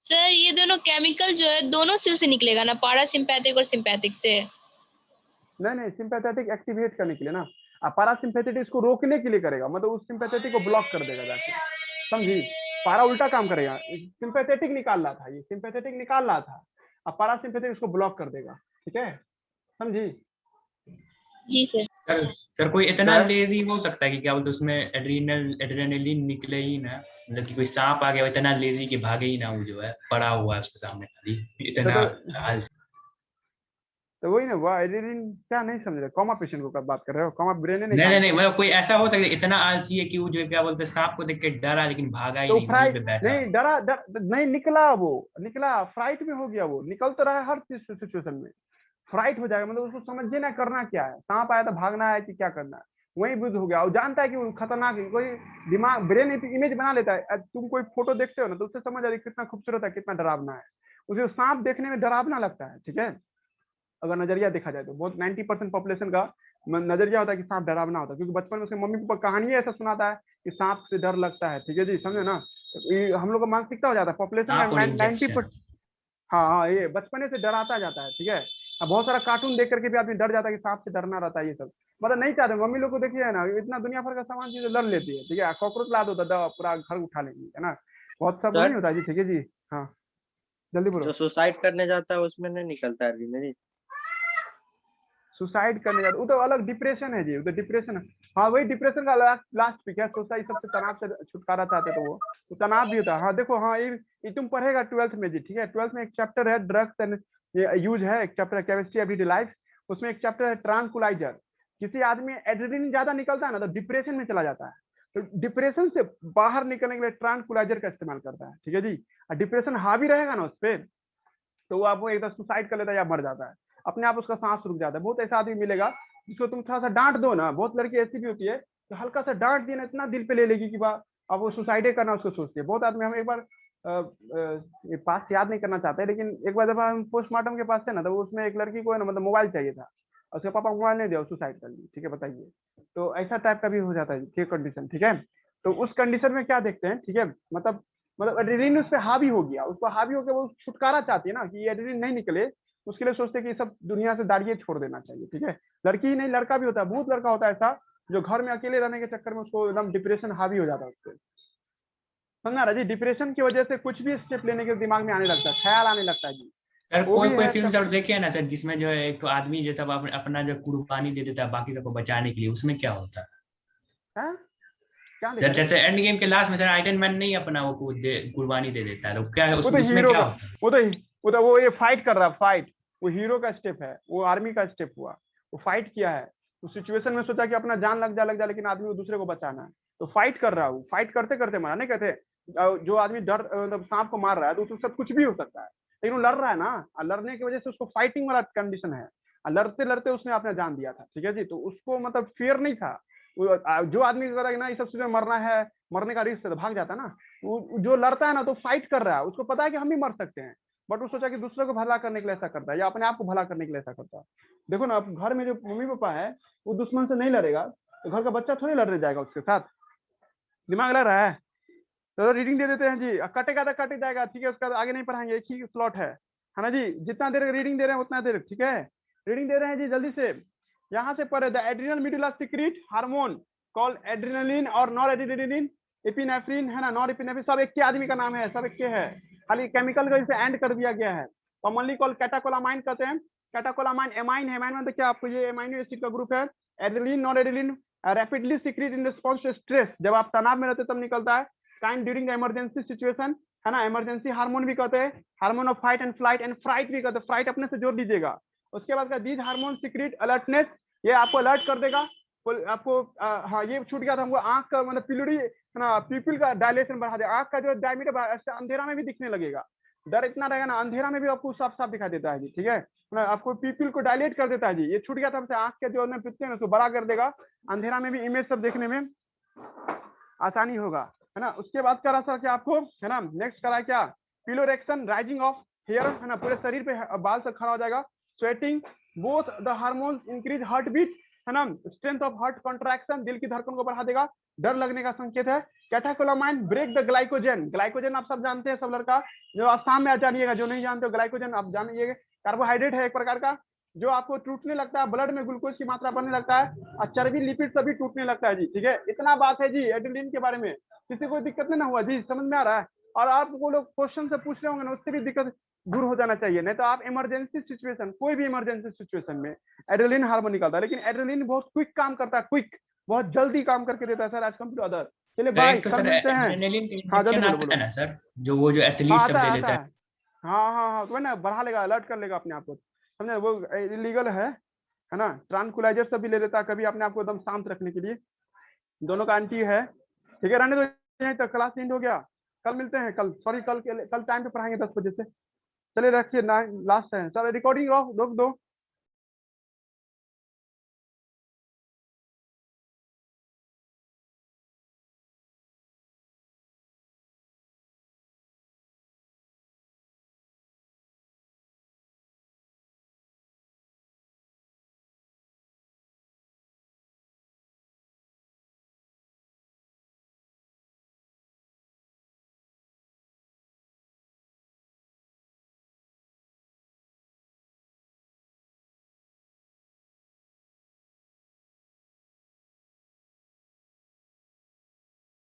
सर ये दोनों केमिकल जो है दोनों सेल से निकलेगा ना, पैरासिम्पैथिक और सिंपैथिक से? नहीं, सिंपैथेटिक एक्टिवेट करने के लिए ना, पैरासिम्पैथेटिक इसको रोकने के लिए करेगा, मतलब उस सिंपैथेटिक को ब्लॉक कर देगा जाके, समझी। पारा उल्टा काम करेगा, सिंपैथेटिक निकाल रहा था, ये सिंपैथेटिक निकाल रहा था, अब पैरासिम्पैथेटिक इसको ब्लॉक कर देगा, ठीक है, समझी। जी सर। सर कोई इतना सर लेजी हो सकता है कि क्या बोलते उसमें एड्रेनलिन निकले ही ना, मतलब कि कोई सांप आ गया इतना लेजी कि भागे ही ना, वो जो है पड़ा हुआ है उसके सामने खाली इतना तो वही ना, वो एड्रेनलिन क्या नहीं समझ रहे, कॉमा पेशेंट को कब बात कर रहे हो, कॉमा ब्रेन नहीं नहीं काम नहीं नहीं, कर रहा। मतलब कोई ऐसा हो सकता है इतना आलसी है कि वो जो क्या बोलते हैं सांप को देख के डरा लेकिन भागा ही तो नहीं, वहीं फ्राइट पे बैठा नहीं, डरा नहीं निकला, वो निकला फ्राइट में हो गया, वो निकल तो रहा है हर चीज सिचुएशन में, फ्राइट हो जाएगा, मतलब उसको समझिए ना करना क्या है, सांप आया तो भागना है कि क्या करना है, वही बुद्ध हो गया, और जानता है कि वो खतरनाक है। कोई दिमाग ब्रेन इमेज बना लेता है, अब तुम कोई फोटो देखते हो ना तो उससे समझ आ रही कितना खूबसूरत है, कितना डरावना है, उसे सांप देखने में डरावना लगता है, ठीक है। अगर नजरिया देखा जाए तो बहुत 90% पॉपुलेशन का नजरिया होता है कि सांप डरावना होता है, क्योंकि बचपन में उसके मम्मी पापा कहानी ऐसा सुनाता है कि सांप से डर लगता है, ठीक है जी, समझे ना। तो ये हम लोग का मानसिकता हो जाता है पॉपुलेशन सांप और का 90%। इंजेक्शन। हाँ, ये बचपने से डराता जाता है, ठीक है। अब बहुत सारा कार्टून देख करके भी आदमी डर जाता है कि सांप से डरना रहता है, ये सब मतलब नहीं चाहते। मम्मी लोग को देखिए है ना, इतना दुनिया भर का सामान चीजें लड़ लेती है, ठीक है, कॉकरोच ला दो तो पूरा घर उठा लेंगी, है ना, बहुत सब नहीं सर होता जी, ठीक है जी। हाँ जल्दी बोलो। जो सुसाइड करने जाता है उसमें नहीं निकलता है एड्रेनलिन? सुसाइड करने जाते, वो तो अलग डिप्रेशन है जी, वो तो डिप्रेशन है। हाँ वही डिप्रेशन का लास्ट पिक है, सुसाइड सबसे तनाव से छुटकारा चाहते तो वो तो तनाव भी होता है। हाँ देखो, हाँ ये तुम पढ़ेगा 12th में जी, ठीक है। 12th में एक चैप्टर है ड्रग्स एंड यूज है, एक चैप्टर है केमिस्ट्री एवरीडे लाइफ, उसमें एक चैप्टर है ट्रांकुलाइजर। किसी आदमी एड्रेनलिन ज्यादा निकलता है ना तो डिप्रेशन में चला जाता है, तो डिप्रेशन से बाहर निकलने के लिए ट्रांकुलाइजर का इस्तेमाल करता है, ठीक है जी। और डिप्रेशन हावी रहेगा ना उस पर तो वो आपको एकदम सुसाइड कर लेता है या मर जाता है, अपने आप उसका सांस रुक जाता है। बहुत ऐसा आदमी मिलेगा जिसको तुम थोड़ा सा डांट दो ना, बहुत लड़की ऐसी भी होती है तो हल्का सा डांट दिया ना इतना दिल पे ले लेगी कि वाह, अब वो सुसाइडे करना उसको सोचती है। बहुत आदमी, हम एक बार ये पास याद नहीं करना चाहते, लेकिन एक बार जब हम पोस्टमार्टम के पास थे ना तो उसमें एक लड़की को है ना, मतलब मोबाइल चाहिए था, उसके पापा मोबाइल नहीं दिया, सुसाइड कर ली, ठीक है, बताइए। तो ऐसा टाइप का भी हो जाता है, ठीक कंडीशन, ठीक है। तो उस कंडीशन में क्या देखते हैं, ठीक है, मतलब एड्रेनलिन उस पर हावी हो गया, उसको हावी होकर वो छुटकारा चाहती है ना कि एड्रेनलिन नहीं निकले, उसके लिए सोचते हैं कि सब दुनिया से दाड़िए छोड़ देना चाहिए, ठीक है। लड़की ही नहीं, लड़का भी होता है, बहुत लड़का होता है ऐसा जो घर में अकेले रहने के चक्कर में उसको एकदम डिप्रेशन हावी हो जाता है उससे, समझना रहा जी। डिप्रेशन की वजह से कुछ भी स्टेप लेने के दिमाग में आने लगता है, ख्याल आने लगता है जी, सर वो कोई भी कोई है फिल्म सब। सर देखिए ना सर, जिसमें जो है एक तो आदमी जैसा अपना जो कुर्बानी दे देता है बाकी सबको बचाने के लिए, उसमें क्या होता है है क्या सर? देखा है? जैसे एंड गेम के लास्ट में सर आयरन मैन नहीं अपना वो कुर्बानी दे देता है, तो क्या है वो तो उसमें हीरो क्या का, होता है? वो ये फाइट कर रहा है, फाइट, वो हीरो का स्टेप है, वो आर्मी का स्टेप हुआ, वो फाइट किया है, उस सिचुएशन में सोचा कि अपना जान लग जा, लेकिन आदमी को दूसरे को बचाना है, तो फाइट कर रहा है, वो फाइट करते करते मारा, नहीं कहते जो आदमी डर मतलब सांप को मार रहा है तो उसके साथ कुछ भी हो सकता है, लेकिन वो लड़ रहा है ना, और लड़ने की वजह से उसको फाइटिंग वाला कंडीशन है, और लड़ते लड़ते उसने अपना जान दिया था, ठीक है जी। तो उसको मतलब फियर नहीं था। जो आदमी ना ये सब चीजें मरना है, मरने का रिस्क है तो भाग जाता है ना, जो लड़ता है ना तो फाइट कर रहा है, उसको पता है कि हम भी मर सकते हैं, बट वो सोचा कि दूसरे को भला करने के लिए ऐसा करता है या अपने आप को भला करने के लिए ऐसा करता है। देखो ना, घर में जो मम्मी पापा है वो दुश्मन से नहीं लड़ेगा तो घर का बच्चा थोड़ी लड़ने जाएगा उसके साथ, दिमाग लग रहा है। तो रीडिंग दे देते हैं जी, कटेगा तो कट जाएगा, ठीक है, उसका आगे नहीं पढ़ाएंगे, एक ही स्लॉट है ना जी, जितना देर रीडिंग दे रहे हैं उतना देर, ठीक है। रीडिंग दे रहे हैं जी, जल्दी से यहाँ से पढ़े। The adrenal medulla secret hormone called adrenaline और नॉर एड्रिनलिन, एपिनेफ्रिन है ना, नॉर एपिनेफ्रिन, सब एक के आदमी का नाम है, सब एक के है, खाली केमिकल का इसे एंड कर दिया गया है। कॉमनली कॉल्ड कैटाकोलामाइन कहते हैं। कैटाकोलामाइन एमाइन है, एमाइन मतलब क्या, आपको ये एमाइनो एसिड का ग्रुप है। Adrenaline nor adrenaline rapidly secrete in response to stress, जब आप तनाव में रहते तब निकलता है। Kind during the emergency situation, है ना, इमरजेंसी हार्मोन भी कहते हैं, hormone of fight and flight and fright भी कहते हैं, फ्राइट अपने से जोड़ दीजिएगा। उसके बाद का दीज हार्मोन सीक्रेट अलर्टनेस, ये आपको अलर्ट कर देगा, आपको हाँ ये छूट गया था हमको, आंख का मतलब है ना, पीपल का डायलेशन बढ़ा देगा, आंख का जो डायमीटर अंधेरा में भी दिखने लगेगा, डर इतना रहेगा ना, अंधेरा में भी आपको साफ साफ दिखाई देता है जी, ठीक है ना, आपको पीपल को डायलेट कर देता है जी, ये छूट गया था हमसे, आंख के जो पिक्चर है उसको बड़ा कर देगा, अंधेरा में भी इमेज सब देखने में आसानी होगा, है ना। उसके बाद करा सर क्या आपको, है ना, नेक्स्ट करा क्या, पिलोरेक्शन, राइजिंग ऑफ हेयर, है ना, पूरे शरीर पे बाल से खड़ा हो जाएगा, sweating, both the hormones increase heart beat, है ना, स्ट्रेंथ ऑफ हार्ट कॉन्ट्रैक्शन, दिल की धड़कन को बढ़ा देगा, डर लगने का संकेत है। Catecholamine break the glycogen, glycogen आप सब जानते हैं, सब लड़का जो आसाम में आ जानिएगा, जो नहीं जानते हो ग्लाइकोजन आप जानिएगा, कार्बोहाइड्रेट है एक प्रकार का, जो आपको टूटने लगता है, ब्लड में ग्लूकोज की मात्रा बढ़ने लगता है, और चर्बी लिपिड सभी टूटने लगता है जी, ठीक है, इतना बात है जी एड्रेनलिन के बारे में, किसी को दिक्कत नहीं ना हुआ जी, समझ में आ रहा है। और आप वो लोग क्वेश्चन से पूछ रहे होंगे ना, उससे भी दिक्कत दूर हो जाना चाहिए, नहीं तो आप इमरजेंसी सिचुएशन, कोई भी इमरजेंसी सिचुएशन में एड्रेनलिन हार्मोन निकलता है, लेकिन एड्रेनलिन बहुत क्विक काम करता है, क्विक, बहुत जल्दी काम करके देता है sir, as compare to other. चलिए बाय, कल मिलते हैं। हाँ जल्दी बोलो बोलो। ना सर, जो वो जो एथलीट हाँ सब आता ले है, लेता आता है। है, हाँ हाँ हाँ, तो ना बढ़ा लेगा, अलर्ट कर लेगा अपने आप को, समझे, वो इलीगल है ना, ट्रांकुलाइजर सब भी ले लेता है कभी अपने आप को एकदम शांत रखने के लिए, दोनों का एंटी है, ठीक है, रहने दो यहीं तक, क्लास एंड हो गया, कल मिलते हैं, कल सॉरी कल टाइम पे पढ़ाएंगे 10 बजे से, चलिए रखिए, लास्ट है सर, रिकॉर्डिंग रोक दो।